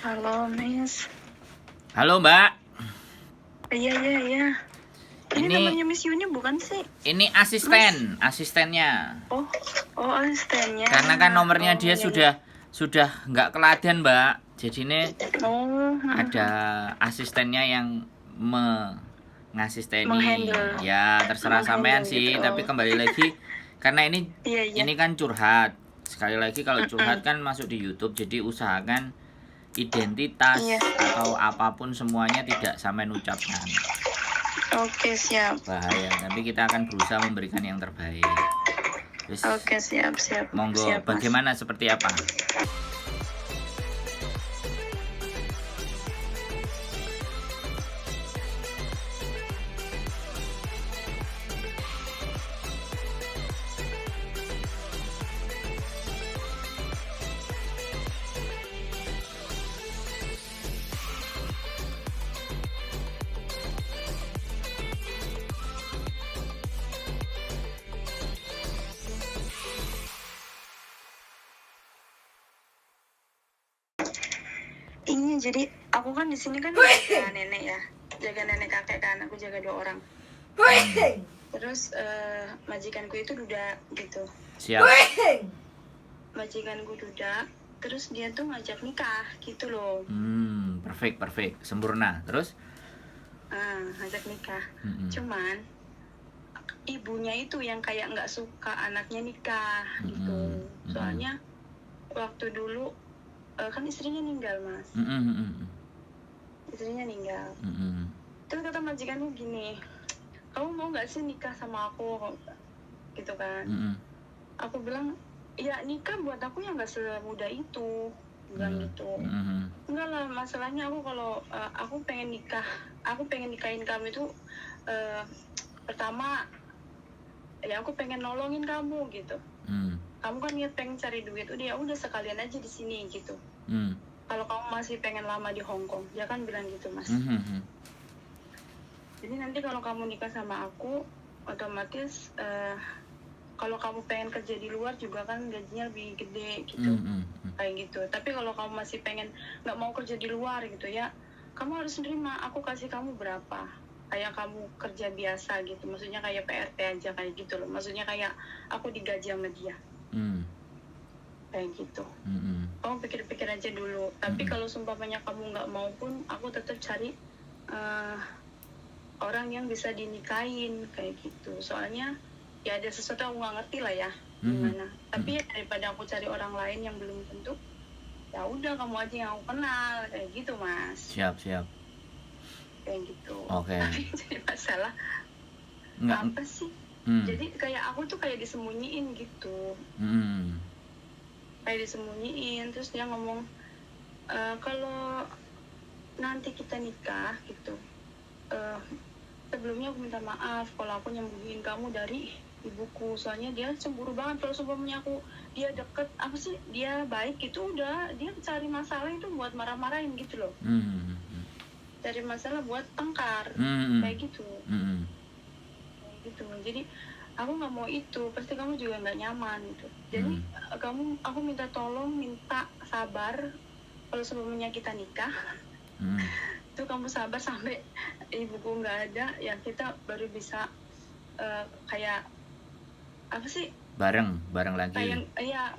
Halo, Miss. Halo Mbak. Iya. Ini namanya Miss Yuni bukan sih? Ini asistennya. Oh, asistennya. Karena kan nomornya dia iya. sudah nggak keladen Mbak. Jadi ini Oh, ada asistennya yang mengasisteni. Menghandle. Ya terserah sampean sih. Gitu. Tapi kembali lagi karena ini Iya. ini kan curhat. Sekali lagi kalau curhat kan masuk di YouTube. Jadi usahakan identitas Iya. atau apapun semuanya tidak sampai ucapkan. Oke, siap. Bahaya, tapi kita akan berusaha memberikan yang terbaik. Oke, siap. Monggo, siap, Mas. bagaimana, seperti apa? Ini jadi aku kan di sini kan jaga nenek ya, jaga nenek kakek kan, aku jaga 2 orang. Terus majikanku itu duda gitu. Siap. Majikanku duda, terus dia tuh ngajak nikah gitu loh. Perfect, sempurna. Terus? Ngajak nikah. Cuman ibunya itu yang kayak nggak suka anaknya nikah gitu. Soalnya waktu dulu kan istrinya meninggal, Mas. Istrinya meninggal. Terus kata majikanku gini, kamu mau nggak sih nikah sama aku gitu kan? Aku bilang, ya nikah buat aku ya nggak semudah itu, bilang gitu. Enggak lah, masalahnya aku kalau aku pengen nikahin kamu itu pertama ya aku pengen nolongin kamu gitu. Kamu kan niat pengen cari duit, udah sekalian aja di sini gitu. Kalau kamu masih pengen lama di Hong Kong, dia kan bilang gitu, Mas. Jadi nanti kalau kamu nikah sama aku, otomatis kalau kamu pengen kerja di luar juga kan gajinya lebih gede gitu, kayak gitu. Tapi kalau kamu masih pengen nggak mau kerja di luar gitu ya, kamu harus nerima aku kasih kamu berapa, kayak kamu kerja biasa gitu, maksudnya kayak PRT aja kayak gitu loh, maksudnya kayak aku digaji sama dia. Kayak gitu. Kamu pikir-pikir aja dulu. Tapi kalau sumpahnya kamu nggak mau pun, aku tetap cari orang yang bisa dinikahin kayak gitu. Soalnya ya ada sesuatu aku nggak ngerti lah ya gimana. Tapi ya daripada aku cari orang lain yang belum tentu, ya udah kamu aja yang aku kenal kayak gitu, Mas. Siap. Kayak gitu. Oke. Tapi jadi masalah apa sih? Jadi kayak aku tuh kayak disembunyiin gitu. Kayak disembunyiin, terus dia ngomong kalau nanti kita nikah gitu, sebelumnya aku minta maaf kalau aku nyembunyiin kamu dari ibuku, soalnya dia cemburu banget kalau sebelumnya dia deket apa sih, dia baik gitu, udah dia cari masalah itu buat marah-marahin gitu loh. Cari masalah buat tengkar kayak gitu. Kayak gitu. Jadi aku nggak mau itu, pasti kamu juga nggak nyaman gitu. Jadi aku minta tolong, minta sabar kalau sebelumnya kita nikah. Itu kamu sabar sampai ibuku nggak ada, ya kita baru bisa kayak apa sih? Bareng lagi.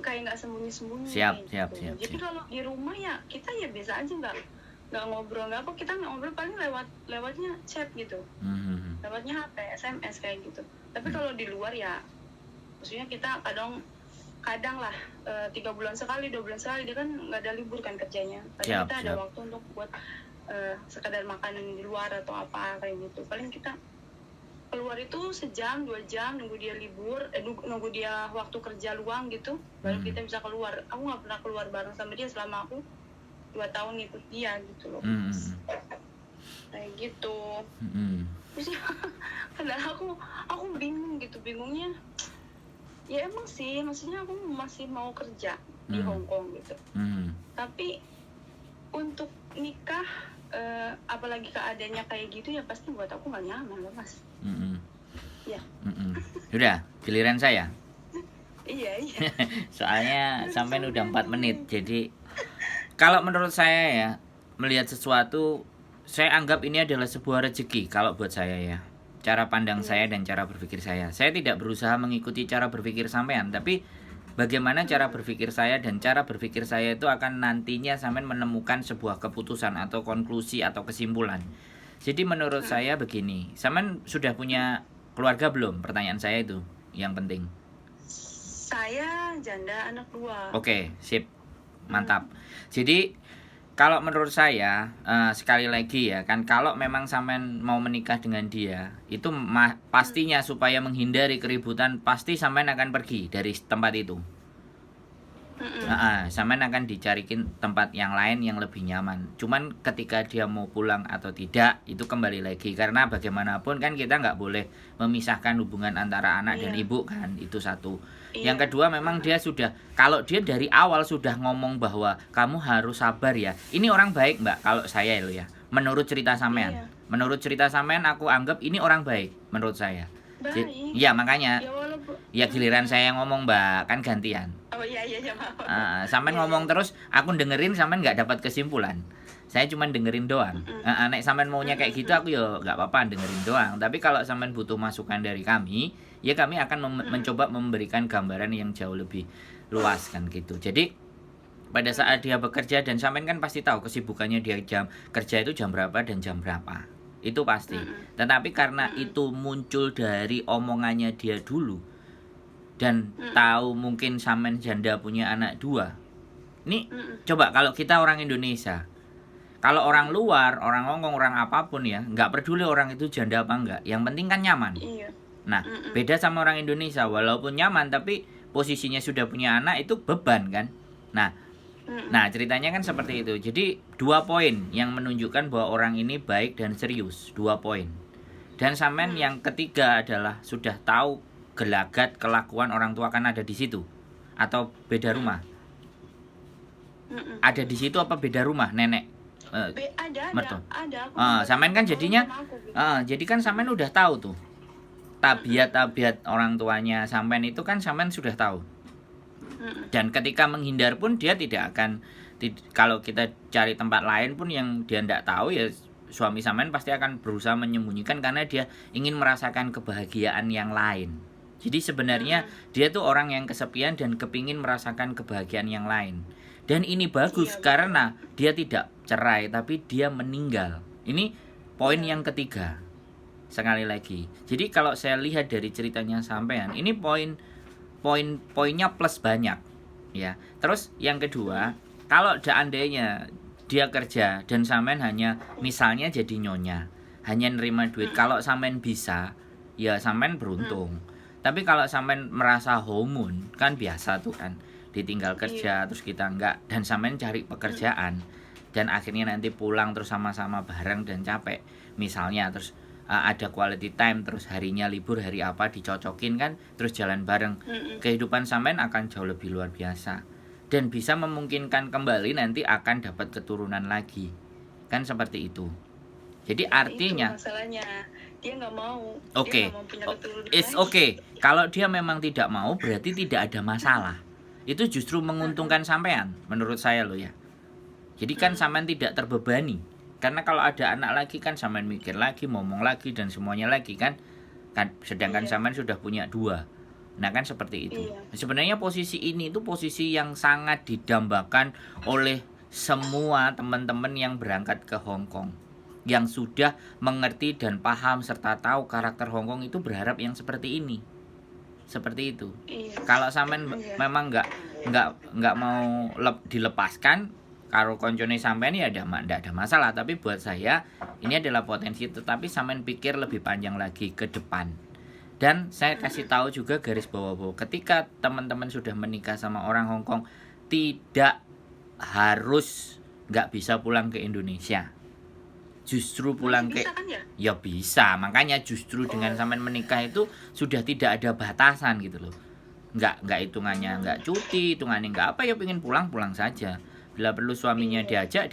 Kayak nggak sembunyi-sembunyi. Siap. Jadi kalau di rumah ya kita ya biasa aja, nggak ngobrol, nggak apa, kita nggak ngobrol, paling lewatnya chat gitu, lewatnya HP, SMS kayak gitu. Tapi kalau di luar ya, maksudnya kita kadang lah 3 bulan sekali, 2 bulan sekali, dia kan nggak ada libur kan kerjanya. Kita ada waktu untuk buat sekadar makan di luar atau apa kayak gitu. Paling kita keluar itu sejam 2 jam, nunggu dia libur, nunggu dia waktu kerja luang gitu, baru kita bisa keluar. Aku nggak pernah keluar bareng sama dia selama aku 2 tahun ikut dia gitu loh. Kayak gitu. Terus ya, padahal aku bingung gitu, bingungnya ya emang sih, maksudnya aku masih mau kerja di Hong Kong gitu. Tapi untuk nikah, apalagi keadaannya kayak gitu, ya pasti buat aku nggak nyaman loh, Mas. Ya. Udah, giliran saya. Iya. Soalnya sampai udah 4 menit, jadi Kalau menurut saya ya, melihat sesuatu, saya anggap ini adalah sebuah rezeki kalau buat saya ya. Cara pandang saya dan cara berpikir saya. Saya tidak berusaha mengikuti cara berpikir sampean, tapi bagaimana cara berpikir saya dan cara berpikir saya itu akan nantinya sampean menemukan sebuah keputusan atau konklusi atau kesimpulan. Jadi menurut saya begini, sampean sudah punya keluarga belum? Pertanyaan saya itu yang penting. Saya janda anak 2. Oke, sip. Mantap. Jadi kalau menurut saya sekali lagi ya kan, kalau memang sampean mau menikah dengan dia, itu pastinya supaya menghindari keributan pasti sampean akan pergi dari tempat itu. Sampean akan dicarikin tempat yang lain yang lebih nyaman. Cuman ketika dia mau pulang atau tidak itu kembali lagi, karena bagaimanapun kan kita nggak boleh memisahkan hubungan antara anak dan ibu kan, itu satu. Yang kedua, memang dia sudah, kalau dia dari awal sudah ngomong bahwa kamu harus sabar ya, ini orang baik mbak kalau saya lo ya, menurut cerita sampean. Menurut cerita sampean aku anggap ini orang baik menurut saya. Iya makanya ya giliran saya yang ngomong mbak, kan gantian. Oh iya maaf. Sampean ngomong terus aku dengerin, sampean nggak dapat kesimpulan, saya cuma dengerin doang. Nek sampean maunya kayak gitu aku ya nggak apa-apa dengerin doang, tapi kalau sampean butuh masukan dari kami ya kami akan mencoba memberikan gambaran yang jauh lebih luas kan gitu. Jadi pada saat dia bekerja, dan sampean kan pasti tahu kesibukannya dia jam kerja itu jam berapa dan jam berapa, itu pasti. Tetapi karena itu muncul dari omongannya dia dulu, dan tahu mungkin sampean janda punya anak 2. Ini coba kalau kita orang Indonesia, kalau orang luar, orang Hongkong, orang apapun ya, nggak peduli orang itu janda apa enggak, yang penting kan nyaman. Nah, beda sama orang Indonesia, walaupun nyaman tapi posisinya sudah punya anak itu beban kan. Nah, ceritanya kan seperti itu. Jadi 2 poin yang menunjukkan bahwa orang ini baik dan serius, 2 poin. Dan sampean yang ketiga adalah sudah tahu gelagat kelakuan orang tua kan ada di situ, atau beda rumah? Ada di situ apa beda rumah, nenek? Ada. Sampean kan jadinya, jadi kan sampean udah tahu tuh tabiat-tabiat orang tuanya sampean itu kan sampean sudah tahu. Dan ketika menghindar pun dia tidak akan, kalau kita cari tempat lain pun yang dia tidak tahu ya, suami sampean pasti akan berusaha menyembunyikan karena dia ingin merasakan kebahagiaan yang lain. Jadi sebenarnya dia tuh orang yang kesepian dan kepingin merasakan kebahagiaan yang lain. Dan ini bagus karena dia tidak cerai tapi dia meninggal. Ini poin yang ketiga. Sekali lagi. Jadi kalau saya lihat dari ceritanya sampean, ini poinnya plus banyak ya. Terus yang kedua, kalau seandainya dia kerja dan sampean hanya misalnya jadi nyonya, hanya nerima duit, kalau sampean bisa ya sampean beruntung. Tapi kalau sampean merasa homun, kan biasa tuh kan, ditinggal kerja terus kita enggak, dan sampean cari pekerjaan dan akhirnya nanti pulang terus sama-sama bareng dan capek misalnya, terus ada quality time, terus harinya libur, hari apa dicocokin kan, terus jalan bareng, kehidupan sampean akan jauh lebih luar biasa dan bisa memungkinkan kembali nanti akan dapat keturunan lagi kan, seperti itu. Jadi artinya itu masalahnya dia nggak mau. Oke, it's okay. Kalau dia memang tidak mau berarti tidak ada masalah, itu justru menguntungkan sampean menurut saya loh ya. Jadi kan sampean tidak terbebani. Karena kalau ada anak lagi kan sampean mikir lagi, ngomong lagi dan semuanya lagi kan sedangkan sampean sudah punya 2. Nah kan seperti itu. Sebenarnya posisi ini itu posisi yang sangat didambakan oleh semua teman-teman yang berangkat ke Hong Kong, yang sudah mengerti dan paham serta tahu karakter Hong Kong itu berharap yang seperti ini. Seperti itu. Kalau sampean memang nggak mau dilepaskan karo koncone sampean ya ndak ada masalah, tapi buat saya ini adalah potensi, tetapi sampean pikir lebih panjang lagi ke depan. Dan saya kasih tahu juga garis bawah-bawah, ketika teman-teman sudah menikah sama orang Hong Kong, tidak harus nggak bisa pulang ke Indonesia. Justru pulang ke kan ya bisa, makanya justru dengan sampean menikah itu sudah tidak ada batasan gitu loh. Nggak hitungannya nggak cuti, hitungannya nggak apa, ya pengen pulang saja. Bila perlu suaminya diajak,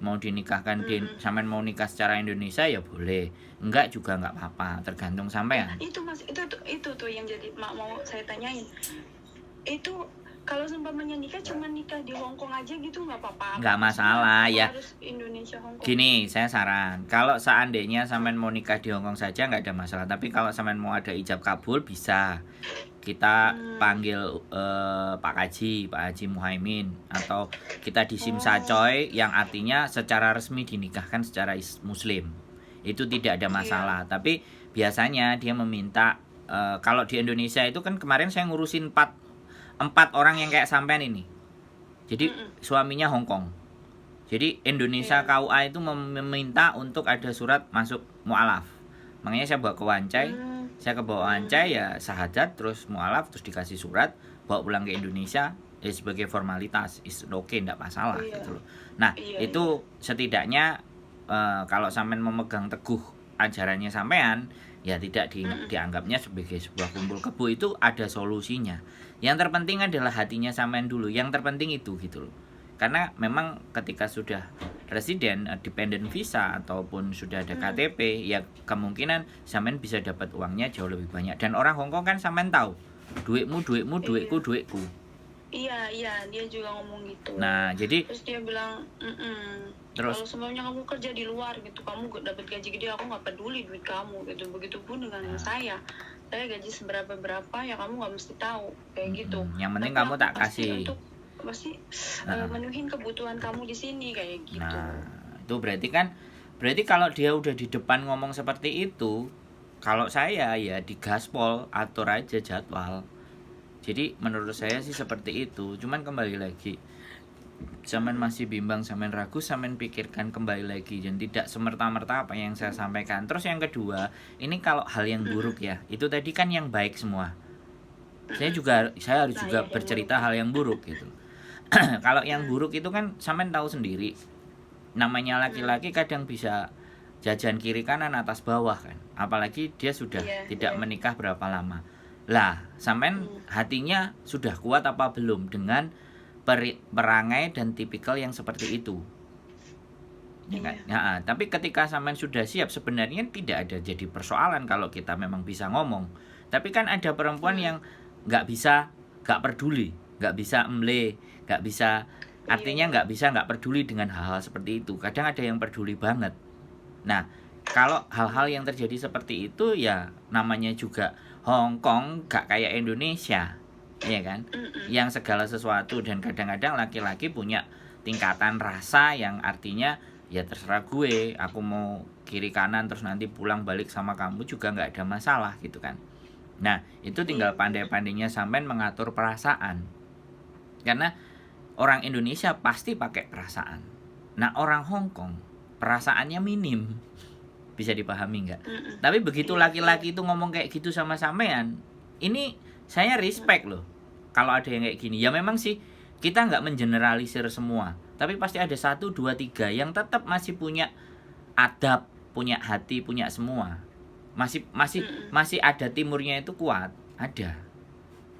mau dinikahkan sampean mau nikah secara Indonesia ya boleh, enggak juga enggak apa-apa, tergantung sampean. Itu Mas, itu tuh yang jadi mau saya tanyain. Itu kalau seumpamanya nikah cuma nikah di Hong Kong aja gitu nggak apa-apa. Nggak masalah ya. Harus Indonesia Hong Kong. Gini, saya saran, kalau seandainya sampean mau nikah di Hong Kong saja nggak ada masalah. Tapi kalau sampean mau ada ijab kabul bisa. Kita panggil Pak Haji Muhaimin, atau kita disimsa coy, yang artinya secara resmi dinikahkan secara Muslim. Itu tidak ada masalah. Tapi biasanya dia meminta, kalau di Indonesia itu kan kemarin saya ngurusin 4 orang yang kayak sampean ini. Jadi suaminya Hong Kong. Jadi Indonesia KUA itu meminta untuk ada surat masuk mu'alaf. Makanya saya bawa ke Wancai. Saya ke bawa Wancai ya syahadat, terus mu'alaf, terus dikasih surat, bawa pulang ke Indonesia ya sebagai formalitas. Is okay, enggak masalah gitu loh. Nah, itu setidaknya kalau sampean memegang teguh ajarannya sampean, ya tidak dianggapnya sebagai sebuah kumpul kebo, itu ada solusinya. Yang terpenting adalah hatinya sampean dulu. Yang terpenting itu gitu loh. Karena memang ketika sudah residen, dependent visa ataupun sudah ada KTP, ya kemungkinan sampean bisa dapat uangnya jauh lebih banyak. Dan orang Hong Kong kan sampean tahu, duitmu, duitku. Iya, dia juga ngomong gitu. Nah, jadi terus dia bilang, kalau sebenarnya kamu kerja di luar gitu, kamu dapat gaji gede, aku nggak peduli duit kamu gitu. Begitupun dengan saya gaji seberapa ya kamu nggak mesti tahu kayak gitu. Yang penting kamu tak kasih. Pasti menuhin kebutuhan kamu di sini kayak gitu. Nah, itu berarti kalau dia udah di depan ngomong seperti itu, kalau saya ya digaspol, atur aja jadwal. Jadi menurut saya sih seperti itu. Cuman kembali lagi, sampean masih bimbang, sampean ragu, sampean pikirkan kembali lagi, dan tidak semerta-merta apa yang saya sampaikan. Terus yang kedua, ini kalau hal yang buruk ya, itu tadi kan yang baik semua. Saya harus juga bercerita hal yang buruk gitu. Kalau yang buruk itu kan sampean tahu sendiri. Namanya laki-laki kadang bisa jajan kiri kanan atas bawah kan. Apalagi dia sudah tidak menikah berapa lama. Lah, sampean hatinya sudah kuat apa belum dengan perangai dan tipikal yang seperti itu? Ya kan? Ya, tapi ketika sampean sudah siap, sebenarnya tidak ada jadi persoalan kalau kita memang bisa ngomong. Tapi kan ada perempuan yang nggak peduli, nggak bisa nggak bisa, artinya nggak peduli dengan hal-hal seperti itu. Kadang ada yang peduli banget. Nah, kalau hal-hal yang terjadi seperti itu, ya namanya juga Hong Kong gak kayak Indonesia, ya kan? Yang segala sesuatu, dan kadang-kadang laki-laki punya tingkatan rasa yang artinya ya terserah gue, aku mau kiri kanan terus nanti pulang balik sama kamu juga nggak ada masalah gitu kan. Nah, itu tinggal pandai-pandainya sampean mengatur perasaan. Karena orang Indonesia pasti pakai perasaan. Nah, orang Hong Kong perasaannya minim. Bisa dipahami nggak? Tapi begitu laki-laki itu ngomong kayak gitu sama sampean, ini saya respect loh. Kalau ada yang kayak gini, ya memang sih kita nggak mengeneralisir semua. Tapi pasti ada 1, 2, 3 yang tetap masih punya adab, punya hati, punya semua. Masih ada timurnya itu kuat, ada.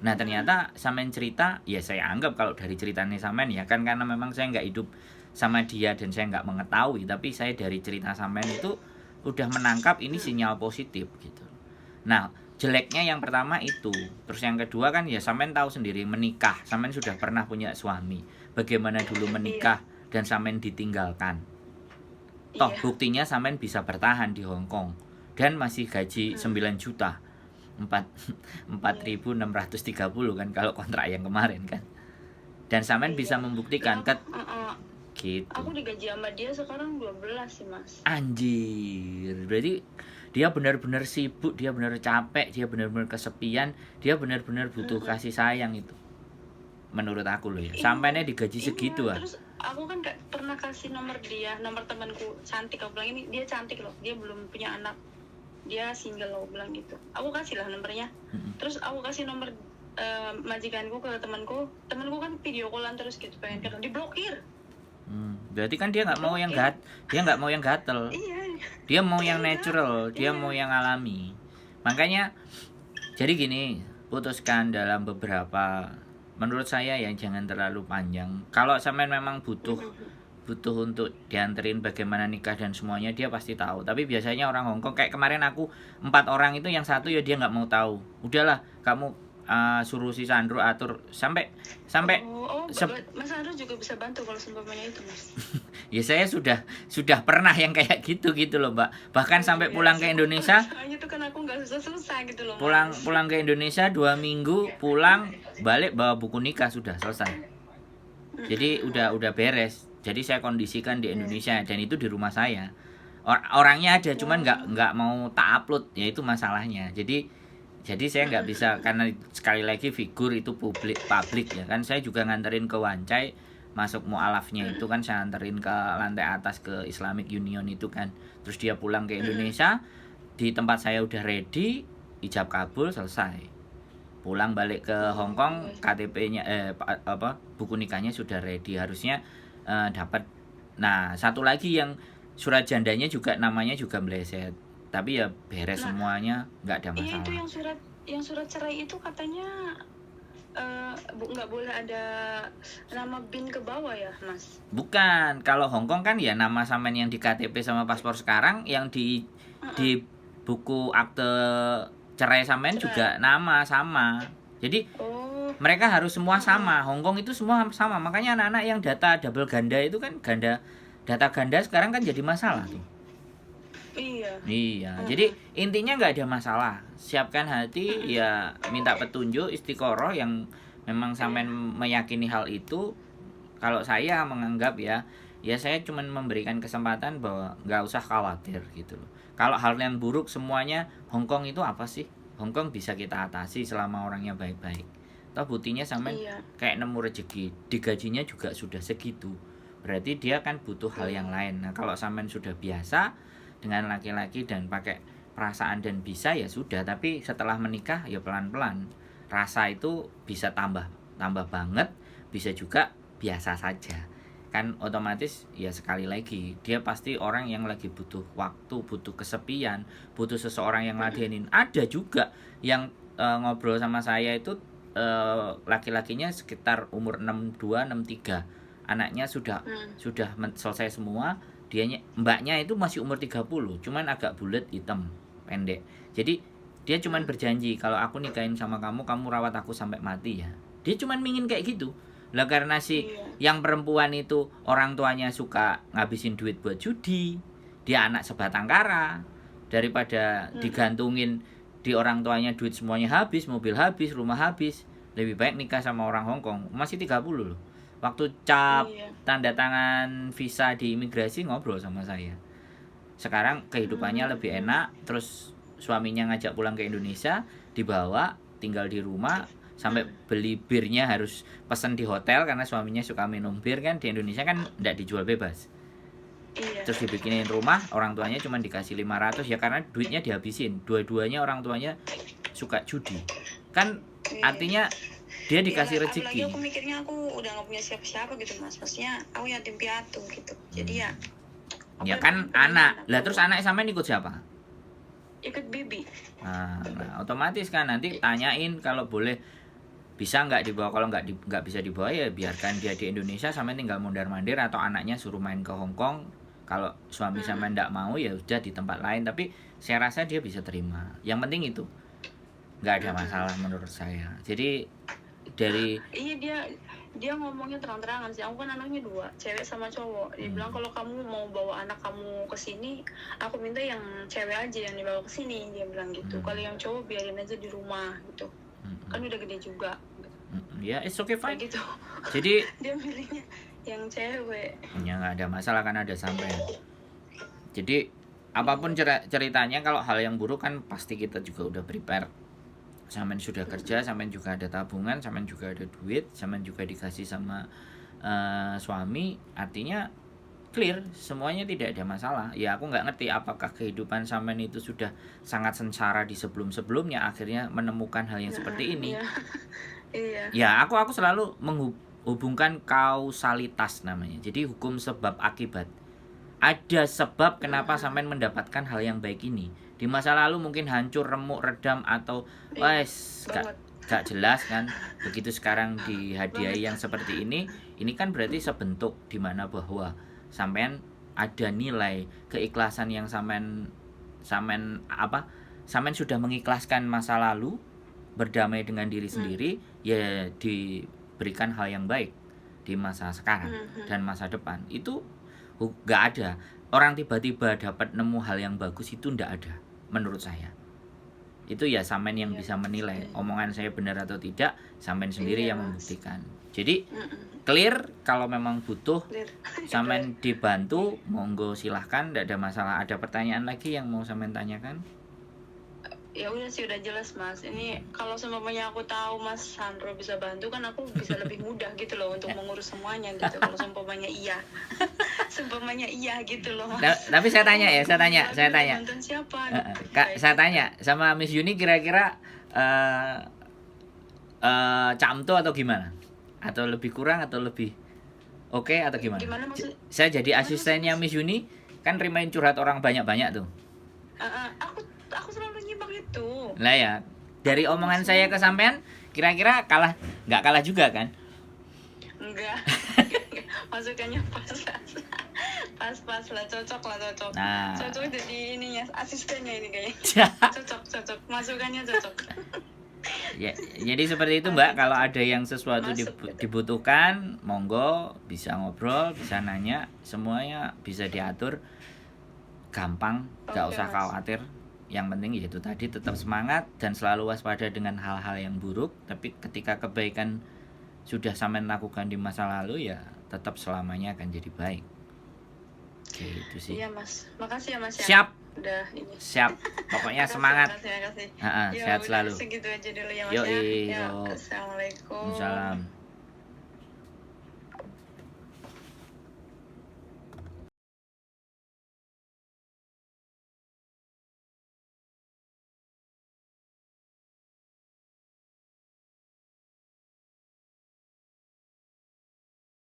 Nah, ternyata sampean cerita, ya saya anggap kalau dari ceritanya sampean ya kan, karena memang saya nggak hidup sama dia dan saya nggak mengetahui, tapi saya dari cerita sampean itu udah menangkap ini sinyal positif gitu. Nah, jeleknya yang pertama itu. Terus yang kedua kan ya sampean tahu sendiri, menikah, sampean sudah pernah punya suami. Bagaimana dulu menikah dan sampean ditinggalkan. Toh buktinya sampean bisa bertahan di Hong Kong dan masih gaji 9 juta. 4.630 kan kalau kontrak yang kemarin kan. Dan sampean bisa membuktikan gitu. Aku digaji sama dia sekarang 12 sih, Mas. Anjir. Berarti dia benar-benar sibuk, dia benar capek, dia benar-benar kesepian, dia benar-benar butuh kasih sayang itu. Menurut aku loh ya. Sampainya digaji segitu Terus aku kan gak pernah kasih nomor dia, nomor temanku cantik. Aku bilang ini dia cantik loh, dia belum punya anak, dia single loh, bilang gitu. Aku kasih lah nomornya. Terus aku kasih nomor majikanku ke temanku kan video callan terus gitu, pengen ketemu, diblokir. Berarti kan dia nggak mau yang gatel. Dia mau yang natural, dia mau yang alami. Makanya jadi gini, putuskan dalam beberapa, menurut saya ya jangan terlalu panjang. Kalau sampean memang butuh untuk dianterin bagaimana nikah dan semuanya, dia pasti tahu. Tapi biasanya orang Hong Kong kayak kemarin aku 4 orang itu, yang satu ya dia nggak mau tahu. Udahlah, kamu suruh si Sandro atur sampai Mas Sandro juga bisa bantu kalau seumpamanya itu, Mas. Ya saya sudah pernah yang kayak gitu loh, Mbak. Bahkan sampai pulang ke Indonesia. Soalnya itu kan aku nggak susah gitu loh, Mas. Pulang ke Indonesia 2 minggu, pulang balik bawa buku nikah sudah selesai. Jadi udah beres. Jadi saya kondisikan di Indonesia dan itu di rumah saya. Orangnya ada, cuman nggak mau tak upload, ya itu masalahnya. Jadi saya nggak bisa, karena sekali lagi figur itu publik ya kan. Saya juga nganterin ke Wancai, masuk mualafnya itu kan saya anterin ke lantai atas ke Islamic Union itu kan. Terus dia pulang ke Indonesia, di tempat saya udah ready, ijab kabul selesai. Pulang balik ke Hong Kong, KTP-nya buku nikahnya sudah ready, harusnya dapat. Nah, satu lagi yang surat jandanya juga namanya juga meleset. Tapi ya beres semuanya, nggak ada masalah. Iya, itu yang surat cerai itu katanya nggak boleh ada nama bin ke bawah ya, Mas? Bukan, kalau Hong Kong kan ya nama sampean yang di KTP sama paspor sekarang, yang di buku akte cerai sampean juga nama sama. Jadi mereka harus semua sama. Hong Kong itu semua sama. Makanya anak-anak yang data double ganda itu kan data ganda sekarang kan jadi masalah tuh. Iya. Jadi intinya nggak ada masalah. Siapkan hati, ya minta petunjuk, istiqoroh yang memang sampean meyakini hal itu. Kalau saya menganggap ya saya cuma memberikan kesempatan bahwa nggak usah khawatir gitu loh. Kalau hal yang buruk semuanya, Hong Kong itu apa sih? Hong Kong bisa kita atasi selama orangnya baik-baik. Toh buktinya sampean kayak nemu rezeki, digajinya juga sudah segitu. Berarti dia kan butuh hal yang lain. Nah, kalau sampean sudah biasa dengan laki-laki dan pakai perasaan dan bisa, ya sudah. Tapi setelah menikah ya pelan-pelan. Rasa itu bisa tambah banget, bisa juga biasa saja. Kan otomatis ya sekali lagi dia pasti orang yang lagi butuh waktu, butuh kesepian, butuh seseorang yang ladenin. Ada juga yang ngobrol sama saya itu laki-lakinya sekitar umur 62, 63. Anaknya sudah selesai semua. Mbaknya itu masih umur 30, cuman agak bulat, hitam, pendek. Jadi dia cuman berjanji, kalau aku nikahin sama kamu rawat aku sampai mati ya. Dia cuman ingin kayak gitu. Lah karena yang perempuan itu orang tuanya suka ngabisin duit buat judi, dia anak sebatang kara, daripada digantungin di orang tuanya duit semuanya habis, mobil habis, rumah habis, lebih baik nikah sama orang Hong Kong. Masih 30 loh. Waktu tanda tangan visa di imigrasi ngobrol sama saya. Sekarang kehidupannya lebih enak, terus suaminya ngajak pulang ke Indonesia, dibawa tinggal di rumah, sampai beli birnya harus pesan di hotel karena suaminya suka minum bir kan. Di Indonesia kan enggak dijual bebas. Terus dibikinin rumah, orang tuanya cuma dikasih 500 ya karena duitnya dihabisin. Dua-duanya orang tuanya suka judi. Kan artinya dia dikasih rezeki. Apalagi aku mikirnya aku udah gak punya siapa-siapa gitu, Mas. Maksudnya aku yatim piatu gitu. Jadi ya kan anak. Lah terus anak sampean ikut siapa? Ikut bibi. Nah, otomatis kan nanti tanyain kalau boleh bisa nggak dibawa. Kalau nggak bisa dibawa ya biarkan dia di Indonesia, sampean tinggal mondar-mandir atau anaknya suruh main ke Hong Kong. Kalau suami sampean nggak mau ya udah di tempat lain. Tapi saya rasa dia bisa terima. Yang penting itu nggak ada masalah menurut saya. Jadi dia ngomongnya terang-terangan sih. Aku kan anaknya 2, cewek sama cowok. Dia bilang kalau kamu mau bawa anak kamu ke sini, aku minta yang cewek aja yang dibawa ke sini. Dia bilang gitu. Kalau yang cowok biarin aja di rumah gitu. Kan udah gede juga. Ya, it's okay fine. Gitu. Jadi dia milihnya yang cewek. Ya nggak ada masalah kan ada sampean. Jadi apapun ceritanya, kalau hal yang buruk kan pasti kita juga udah prepare. Sampean sudah kerja, sampean juga ada tabungan, sampean juga ada duit, sampean juga dikasih sama suami, artinya clear, semuanya tidak ada masalah. Ya aku nggak ngerti apakah kehidupan sampean itu sudah sangat sengsara di sebelum-sebelumnya akhirnya menemukan hal yang seperti ini. Iya. Ya aku selalu menghubungkan kausalitas namanya. Jadi hukum sebab akibat. Ada sebab kenapa sampean mendapatkan hal yang baik ini. Di masa lalu mungkin hancur, remuk, redam atau gak jelas kan. Begitu sekarang dihadiahi yang seperti ini kan berarti sebentuk dimana bahwa sampean ada nilai keikhlasan yang sampean sudah mengikhlaskan masa lalu berdamai dengan diri sendiri, ya diberikan hal yang baik di masa sekarang dan masa depan. Itu nggak ada orang tiba-tiba dapat nemu hal yang bagus, itu nggak ada menurut saya. Itu ya sampean yang bisa menilai omongan saya benar atau tidak, sampean sendiri yang membuktikan. Jadi clear, kalau memang butuh sampean dibantu, monggo silahkan, tidak ada masalah. Ada pertanyaan lagi yang mau sampean tanyakan? Ya udah sih, udah jelas Mas. Ini kalau seumpamanya aku tahu Mas Sandro bisa bantu, kan aku bisa lebih mudah gitu loh untuk mengurus semuanya gitu. Kalau seumpamanya iya, seumpamanya iya gitu loh Mas. Tapi saya tanya ya, saya tanya. Nonton siapa? Kak, saya tanya sama Miss Yuni, kira-kira camto atau gimana? Atau lebih kurang atau lebih oke atau gimana? Gimana maksud? Saya jadi asistennya Miss Yuni, kan rimain curhat orang banyak-banyak tuh. Aku selalu nyimak itu. Lah ya, dari omongan saya ke sampean, kira-kira nggak kalah juga kan? Enggak. Masukannya pas lah, cocok. Nah. Cocok jadi ininya, asistennya ini kayaknya. Cocok. Masukannya cocok. Ya, jadi seperti itu Mbak, kalau ada yang sesuatu dibutuhkan, monggo, bisa ngobrol, bisa nanya, semuanya bisa diatur, gampang, nggak usah khawatir. Yang penting yaitu tadi, tetap semangat dan selalu waspada dengan hal-hal yang buruk. Tapi ketika kebaikan sudah sampean lakukan di masa lalu, ya tetap selamanya akan jadi baik. Gitu sih. Iya Mas, makasih ya Mas ya. Siap. Udah ini. Siap. Pokoknya semangat. Makasih. Sehat selalu. Segitu aja dulu ya Mas Yoi, ya. Assalamualaikum. Salam.